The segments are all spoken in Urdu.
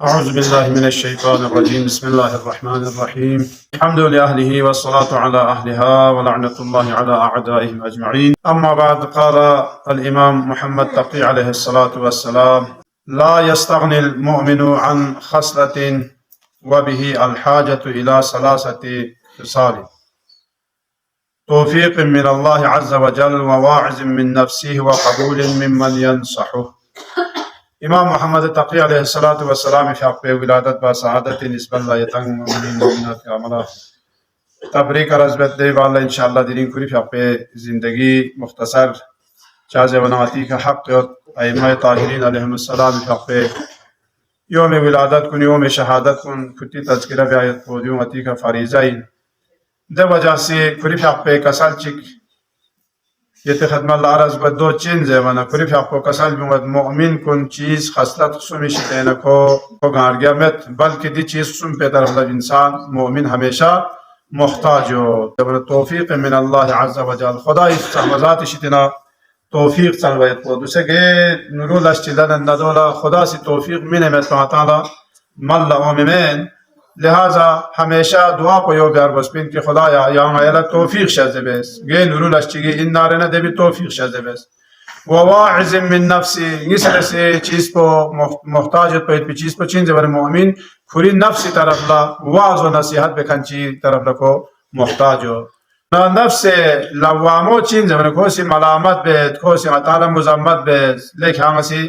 أعوذ بالله من الشيطان الرجيم. بسم الله الرحمن الرحيم. الحمد لأهله والصلاة على أهلها ولعنة الله على أعدائهم أجمعين. أما بعد، قال الإمام محمد تقي عليه الصلاة والسلام: لا يستغني المؤمن عن خصلة وبه الحاجة إلى ثلاثة خصال: توفيق من الله عز وجل، وواعظ من نفسه، وقبول ممن ينصحه. امام محمد تقي عليه الصلاة والسلام في حق ولادت با سعادت نسبة الله يتنگ مؤمنين مؤمنات في عمله تبریک رزبت دی والله ان شاء الله دین کری في حق زندگی مختصر چاز ونواتی کا حق ائمه طاهرین علیهم السلام في حق يوم ولادت کن يوم شهادت کن کتی تذکرہ بیایت پودیوم اتی کا فریضہ ده وجہ سے کری في حق کسال چک یہ خدمت اللہ عرض با دو چیز ہے ونا کری في حق کسال بیمد مؤمن کن چیز خصلت خصومی شتین کو گارگیا مت بلکہ دی چیز خصوم پہ طرف انسان مؤمن ہمیشہ محتاج ہو. توفیق من اللہ عز وجل خدا استحمزات شتنا توفیق سنویت کو دوسرے کہ نورو لشتلن ندولا خدا سے توفیق من امت تعالی مل اومین لہذا ہمیشہ دعا کو یو بیار بسپین کہ خدا یا میلا توفیق شذبس گے نورو لشتگی ان نارنا دے بھی توفیق شذبس وواعظ من نفسی نسل سے چیز کو محتاج پہ چیز کو چین زبر مؤمن کھری نفسی طرف لا واعظ و نصیحت بکھنچی طرف لکو محتاج ہو نفس لوامو چین زبر کو سی ملامت بیت کو سی تعالی مذمت بیت لیکن ہاں سی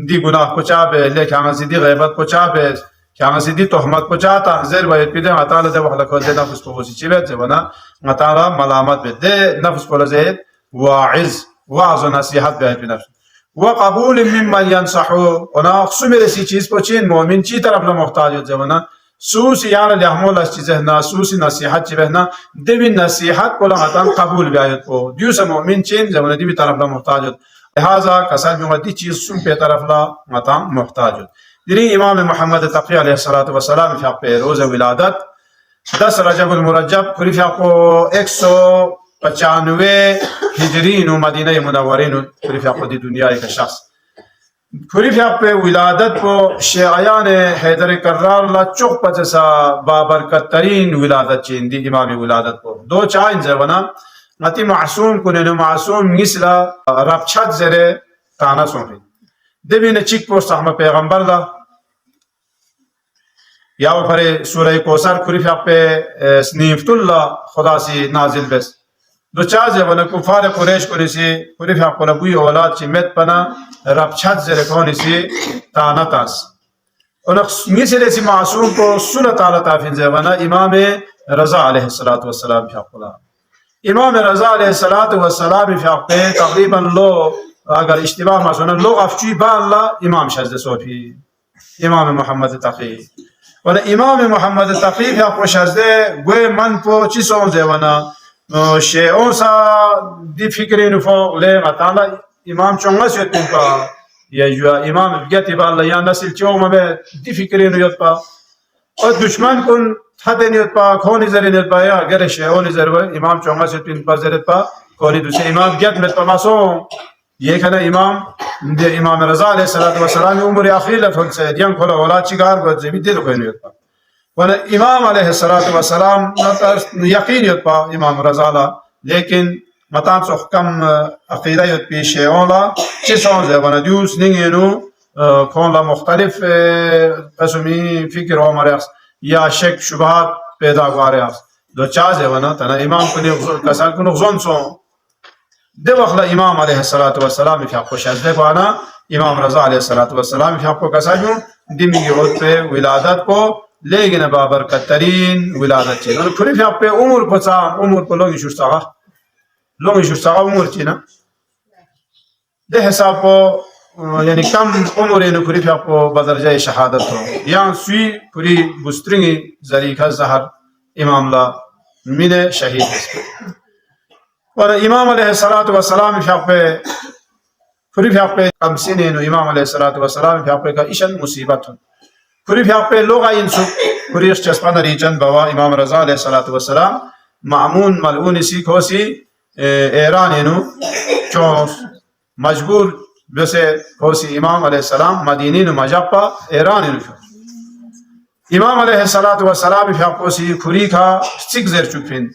دی گناہ پچا بیت لیکن ہاں سی دی غیبت پچا بیت کیا سی تهمت پچاتا زیر باید پیده مطالعه ده وحلا کده نفس پوسی چی بید زبانا مطالعه ملامت بید ده نفس پولا زید واعظ و نصیحت بید بنفس و قبول ممن ینصحو اونا خصومی رسی چیز پوچین مؤمن چی طرف لمحتاج زبانا سوسی یعنی لیحمول از چیزه نا سوسی نصیحت چی بهنا ده بی نصیحت پولا مطان قبول بیاید پو دیوس مؤمن چین زبانا دی بی طرف لمحتاج لہذا کسال بیمت دی چیز سن پی طرف لمطان محتاج دینی امام محمد تقی علیہ الصلاة والسلام في حق روز ولادت 10 رجب المرجب کری في حق 195 ہجرین و مدینہ منورین کری في حق دی دنیا کا شخص کری في حق ولادت کو شیعیان حیدر کرار لا چوک پچسا بابرکت ترین ولادت چین دی امام ولادت کو دو چائن زبنا نتی معصوم کنن معصوم نسلا رب چھت زرے تانا سونفی دبین چیک پوست احمد پیغمبر دا یا پر سورہ کوثر کری في حق سنیفت اللہ خدا سی نازل بس دو چاز ہے ونا کفار قریش کو سی کری في حق نبوی اولاد چی مت پنا رب چھت زر کون سی تانتاس اور مثل سی معصوم کو سنہ تعالی تافین ہے ونا امام رضا علیہ الصلوۃ والسلام في حق اللہ امام رضا علیہ الصلوۃ والسلام في حق تقریبا لو اگر اشتباه ما سنن لو افچی با اللہ امام شزد صوفی امام محمد تقی ولا امام محمد تقی یا خوشازده گوی من پو چی سونزه ونا شیعون سا دی فکری نفو لی مطالا امام چونگا سیتون پا یا جو امام بگیتی با اللہ یا نسل چوما بے دی فکری نیت پا اور دشمن کن حد نیت پا کونی زر نیت پا یا اگر شیعون زر و امام چونگا سیتون پا زرت پا کونی دوسرے امام بگیت مت پا ماسون یہ کنا امام رضا علیہ الصلوۃ والسلام عمر اخیر لفظ سے دیان کھلا اولاد چیکار کو زمین دل کو نہیں ہوتا ولا امام علیہ الصلوۃ والسلام یقین یتپا امام رضا لا لیکن متان سو حکم عقیدہ یت پیش اولا چسون زے ولا دیوس نینو کون لا مختلف قسمی فکر عمر یا شک شبہات پیدا گوارے دو چاز ہے ونا تنا امام کو کسان کو نغزون سو ده وقت امام علیہ الصلوۃ والسلام في حق شهادت وانا امام رضا علیہ الصلوۃ والسلام في حق کساجو دمی یوت پہ ولادت کو لیکن بابرکت ترین ولادت چھ اور پھر في حق عمر پچا عمر کو لوگ شورسا عمر چھ نا ده حساب کو یعنی کم عمر نو پھر في حق بدرجہ شہادت ہو یا سوی پوری بسترنگی ذریعہ زہر امام لا من شہید اور امام علیہ الصلوۃ والسلام في حق کری في حق 50 امام علیہ الصلوۃ والسلام في حق کا ایشن مصیبت کری في حق لوگ انسو کری چسپن ریجن بوا امام رضا علیہ الصلوۃ والسلام معمون ملعون سی کھوسی ایران نو چون مجبور بسے کھوسی امام علیہ السلام مدینی نو مجپا ایران نو امام علیہ الصلوۃ والسلام فیاقوسی کھری کھا سک زیر چپین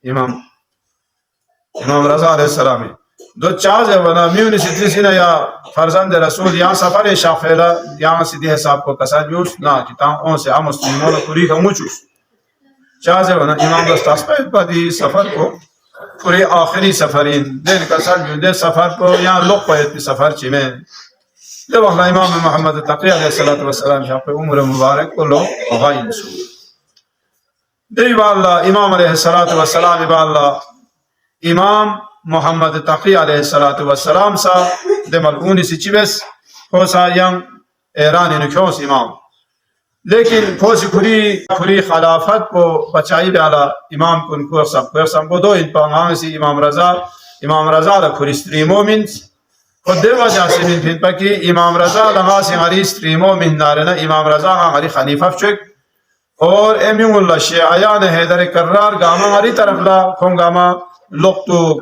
امام رضا علیہ السلام دو چاز ہے ونا میونی سینا یا فرزند رسول یا سفر شافیلا یا سیدھی حساب کو کسا جوش نہ کتا اون سے ام مسلمون کھری کھا موچوس چاز ہے ونا امام دستاس پہ بدی سفر کو پورے آخری سفرین دین کسا جو دے سفر کو یا لوگ پہ سفر چی میں جب اللہ امام محمد تقی علیہ الصلوۃ والسلام شاہ پہ عمر مبارک کو لو غائن سو دی واللہ امام علیہ الصلوۃ والسلام واللہ امام محمد تقی علیہ الصلوۃ والسلام سا دے ملعون سی چیوس ہو سا یم ایرانی نکھوس امام لیکن کھوسی کھری خلافت کو بچائی بیالا امام کن کو سب کو دو ان پانگان سی امام رضا لکھوری ستری مومنس خود دے وجہ سے من پھن پکی امام رضا لغا سی غری ستری مومن نارنا امام رضا غری خلیفہ فچک اور امیم اللہ شیعیان حیدر کرار گاما غری طرف لا کھون گاما لقتو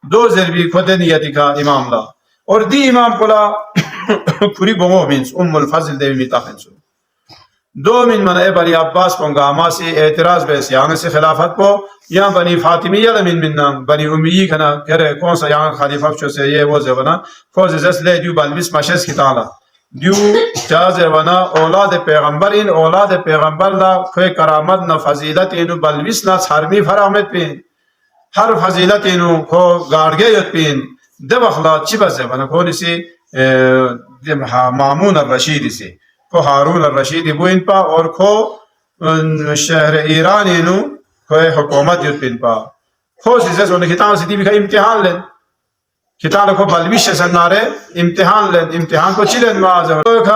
دو ضربی خود نیتی کا امام لا اور دی امام کلا کھری بمو منس الفضل دیوی میتاخن سو دو من بنی عباس کو گاما سے اعتراض بیس یہاں سے خلافت کو یا بنی فاطمیہ لمن بنی امیی کنا کرے کون سا یہاں خلیفہ چو سے یہ وہ زبنا فوز زس لے دیو بلبس مشس کی تعالی دیو جاز ونا اولاد پیغمبر ان اولاد پیغمبر لا کوئی کرامت نہ فضیلت انو بلبس نہ حرمی فرامت پین ہر فضیلت انو کو گارگے یت پین دب اخلاق چی بس ونا کون سی مامون الرشید سے کو ہارون الرشید بو ان پا اور کو شہر ایران انو کوئی حکومت یت پین پا کو سیزس انو کتاب سی بھی امتحان لین کتاب کو بلویش سنارے امتحان کو چلن واز کو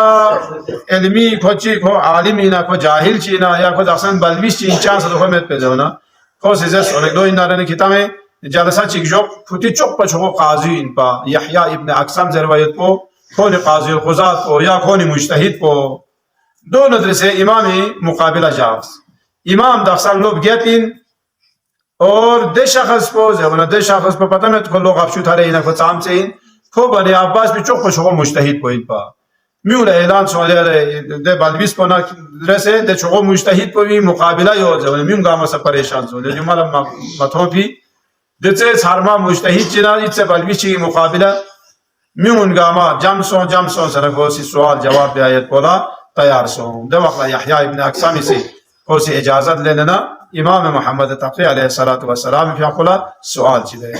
علمی کو چی کو عالمی نا کو جاہل چینا یا کو دسن بلویش چین چانس دو مت پہ جونا کو سیزس انو دو ان نارے کتاب میں جلسہ چیک جو پھٹی چوک پچ کو قاضی ان پا یحییٰ ابن اقسم روایت کو کون قاضی القضات کو یا کون مجتہد کو دو نظر سے امامی مقابلہ جاوز امام دخصان لوگ گیتین اور دے شخص کو زبنا دے شخص کو پتہ میں تو لوگ افشو تھا رہی نا کو چام سے ان کو بنی عباس بھی چوک پشو مجتہد کو ان پا میول اعلان سوالے رہے دے بلبیس کو نا رسے دے چوکو مجتہد کو بھی مقابلہ یو زبنا میون گاما سے پریشان سو جو مالا مطھوں بھی دے سے سارما مجتہد چینا اس سے بلبیس چی مقابلہ میون گاما جم سو سرگو سی سوال جواب دے آیت کولا تیار سو دے وقت یحییٰ ابن اقسامی سے کو سی اجازت لینا امام محمد تقی علیہ الصلوۃ والسلام فی اقلا سوال چلے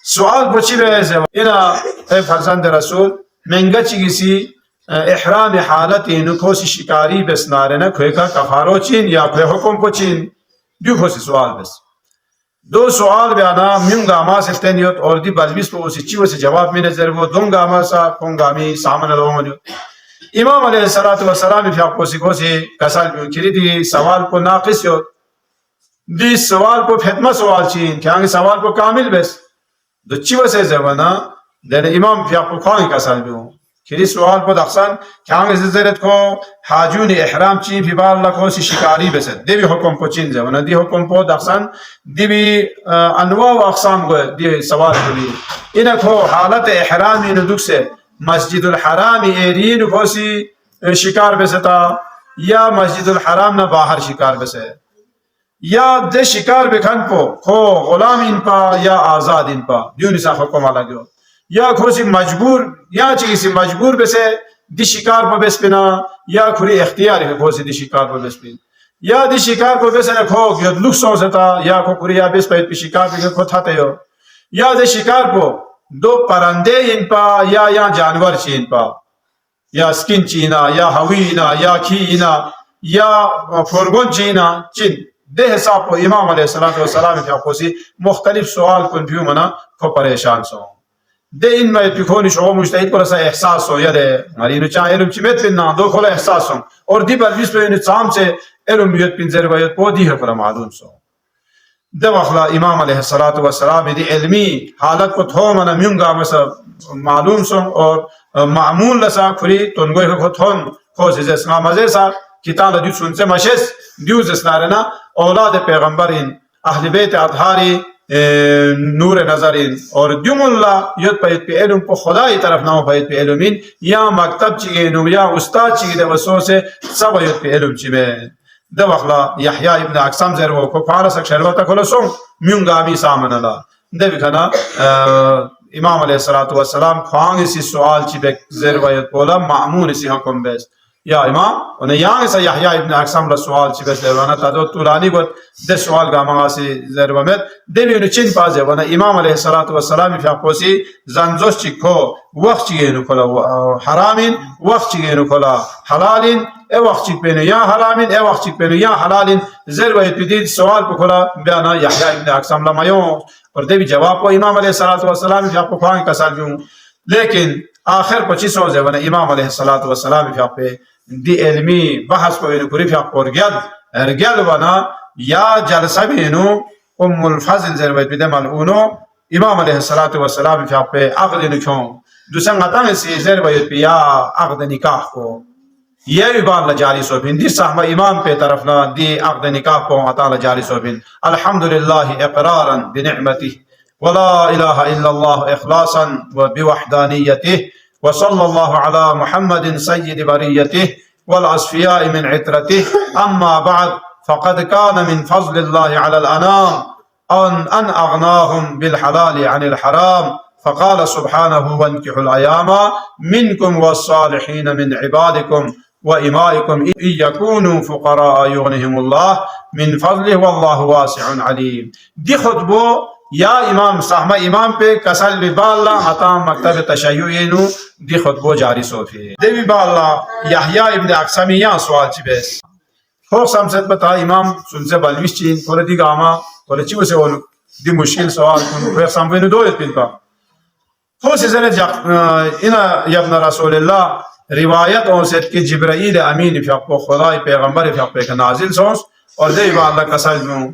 سوال پوچھی بے سے اینا اے فرزند رسول منگا چی سی احرام حالت اینو کو سی شکاری بس نارنا کوئی کا کفارو چین یا کوئی حکم کو چین جو کو سی سوال بس دو سوال بیانا میون گاما سفتنیوت اور دی بلبیس پو سی چیو سے جواب میں نظر وہ دون گاما سا کون گامی سامن لومنیو امام علیہ الصلوۃ والسلام فی اقو سی کو سی کسال بیون کری دی سوال کو ناقص یوت دی سوال کو فتمہ سوال چین کہ آنگی سوال کو کامل بس دو چیو سے زبانا دین امام فی اقو خواہی کسال بیون کری سوال کو دخصان کہ آنگی زرد کو حاجون احرام چین فی بار لکو سی شکاری بسد دی بھی حکم کو چین زبانا دی حکم کو دخصان دی بھی انواع و اقسام کو دی سوال کو بھی انکو حالت احرامی ندک سے مسجد الحرام ایرین کو سی شکار بستا یا مسجد الحرام نہ باہر شکار بسے یا دے شکار بکھن کو کھو غلام ان پا یا آزاد ان پا دیونی سا حکم آلگیو یا کھو سی مجبور یا چیزی سی مجبور بسے دی شکار پا بس پنا یا کھوری اختیاری کھو سی دی شکار پا بس پنا یا دی شکار پا بس پنا کھو گیت لکھ سو ستا یا کھو کھوری یا بس پا شکار پا کھو تھاتے ہو یا دی شکار پا دو پرندے ان پا یا جانور چین پا یا سکن چینا یا ہوینا یا کھینا یا فرگون چینا چین دے حساب کو امام علیہ السلام کی اقوسی مختلف سوال کن پیو منا کو پریشان سو دے ان میں پیکھونی شعو مجتہد کو رسا احساس ہو یا دے مرینو چاہ علم چیمیت پننا دو کھولا احساس ہوں اور دی بلویس پہ انہی چام سے علم بیت پن ذرویت پو دی ہے کھولا معلوم سو دو اخلا امام علیہ السلام دی علمی حالت کو تھو منا میونگا مسا معلوم سو اور معمول لسا کھری تنگوئی کو تھون خوز از اسلام مزے سا کتان دیو سنچے مشس دیوز اسنارنا اولاد پیغمبرین اہل بیت اطہاری نور نظرین اور دیوم الله یود پید پی علم کو خدای طرف نام پید پی علمین یا مکتب چیگینو یا استاد چیگی ده وسوسه سب یود پی علم چیمه ده وخلا یحیی ابن اقسم زر و کو فارس شربت کلسون میونگامی سامن الله ده بکنا امام علیه الصلاۃ والسلام خوان اسی سوال چی به زر و یود بولا مأمون اسی حکم بس یا امام و یان سے یحیی ابن اقسم سوال چی بس ورانه تا طولانی گفت ده سوال گاما سی زر و مت ده بیون چین پازه و امام علیه الصلاۃ والسلام فی قوسی زنجوش چی کو وقت چی نو کلا حرامین وقت چی نو کلا حلالین ای وقت چی پینو یا حرامین ای وقت چی پینو یا حلالین زر و یدید سوال بکلا بیانا یحیی ابن اقسم لمایو اور ده بھی جواب کو امام علیه الصلاۃ والسلام فی قوان کا سال بیون لیکن آخر پچی سوزه و امام علیه الصلاۃ والسلام فی دی علمی بحث کو اینو کری فی قرگل ارگل ونا یا جلسه بینو الفضل زربیت بیده ملعونو امام علیه الصلاۃ والسلام فی عقد نکون دوسن قطعه سی زربیت بیا عقد نکاح کو یہ بار جاری سوبین دی صحبہ امام پہ طرفنا دی عقد نکاح کو عطا جاری سوبین الحمدللہ اقرارا بنعمته ولا الہ الا اللہ اخلاصا وبوحدانیته وصلى الله على محمد سيد بريته والأصفياء من عترته أما بعد فقد كان من فضل الله على الأنام أن أغناهم بالحلال عن الحرام فقال سبحانه وانكحوا الأيام منكم والصالحين من عبادكم وإمائكم إن يكونوا فقراء يغنهم الله من فضله والله واسع عليم. دي خطبه یا امام صاحب امام پہ کسل ببالا عطا مکتب تشیعینو دی خطبو جاری صوفی دی ببالا یحیی ابن اقسمی یا سوال چی بیس خوک سمسد بتا امام سنسے بلویش چین کولا دی گاما کولا چی وسے ولو دی مشکل سوال کنو خوک سمپینو دویت پین پا خوک سیزنت اینا یبن رسول اللہ روایت اونسید کہ جبرائیل امین فی حق خدای پیغمبر فی حق نازل سونس اور دی ببالا کسل نو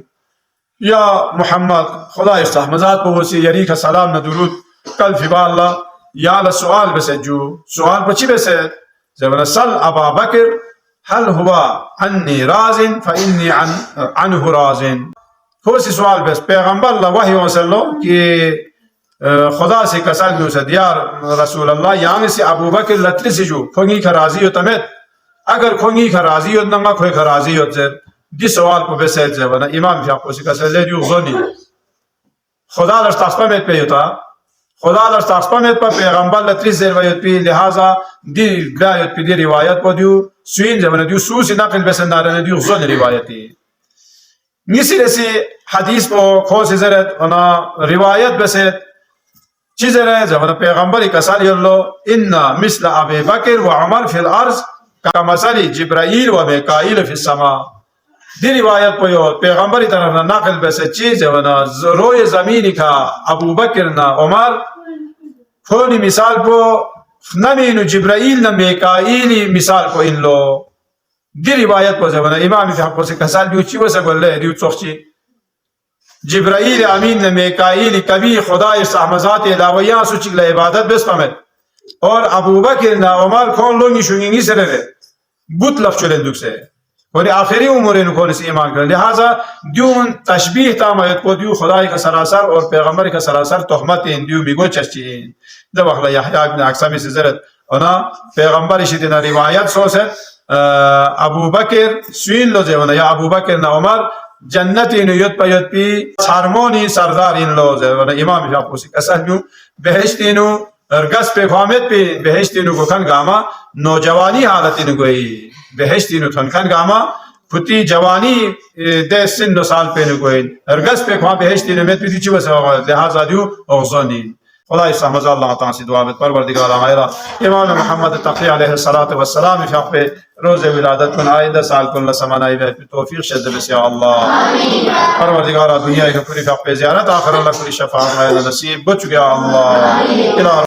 یا محمد خدا استحمزات بوسی یری کا سلام نہ درود کل فی اللہ یا لسؤال بسجو سؤال بچی بسد زمن سل ابا بکر هل هو عني راز فاني عنه راز خوشی سوال بس پیغمبر اللہ وحی وسلو کہ خدا سے کسل نو سد یا رسول اللہ یعنی سے ابو بکر لتری سجو کھونگی کا راضی ہو تمت اگر کھونگی کا راضی ہو ننگا کوئی کا راضی ہو زر دی سوال کو بسیت زبانا امام فی حقوسی کا سلے دیو غنی خدا در تاسپامیت پہ ہوتا خدا در تاسپامیت پہ پیغمبر لتریس روایت پہ لہذا دی گرایت پہ دی روایت پہ دیو سوین زبانا دیو سوسی نقل بسندارا دیو غن روایتی نیسی رسی حدیث پہ کھوسی زرد انا روایت بسیت چیز رہے زبانا پیغمبری کا سالی اللہ انہا مثل ابی بکر و عمر فی الارض کا مثل جبرائیل و میکائیل فی السماء دی روایت پہ پیغمبری طرف نقل بسے چیز ہے ونا روی زمینی کا ابو بکر نا عمر کھونی مثال پہ نمین جبرائیل نا میکائیلی مثال پہ ان لو دی روایت پہ ونا امام فی حق سے کسال دیو چی وسا گل لے دیو چوخچی جبرائیل امین نا میکائیلی کبھی خدا استحمزات علاویان سو چکل عبادت بس پمت اور ابو بکر نا عمر کھون لونگی شونگی سر رہے بوت لف چلندک سے اور آخری امورین کو نسی ایمان کر لہذا دیون تشبیح تامایت کو دیو خدای کا سراسر اور پیغمبر کا سراسر تہمت دیو میگو چشچین دو وقت یحیی ابن اقسم سے زرت انا پیغمبر شدنا روایت سوست ابو بکر سوین لوزے ونا یا ابو بکر نا عمر جنتی نو یت پی سارمونی سردار ان لوزے ونا امام شاپ کو اسنو بہشتی نو ارگس پہ خامت پہ بہشتی نو کو کن گاما نوجوانی حالت نو گئی بہشتی نو تھنکن گاما کھتی جوانی دے سن دو سال پہ نو گئی ارگس پہ خواہ بہشتی نو میت پی چی بس لہذا دیو اغزانی خدا استحمد اللہ تعالی سے دعا میں پروردگار آئرہ امام محمد تقی علیہ السلام فی حق روز ولادت کن آئندہ سال کن لسمانائی بے توفیق شد بس یا اللہ پروردگار دنیا کا پوری فی حق زیارت آخر اللہ کلی شفاعت آئندہ نصیب بچ گیا اللہ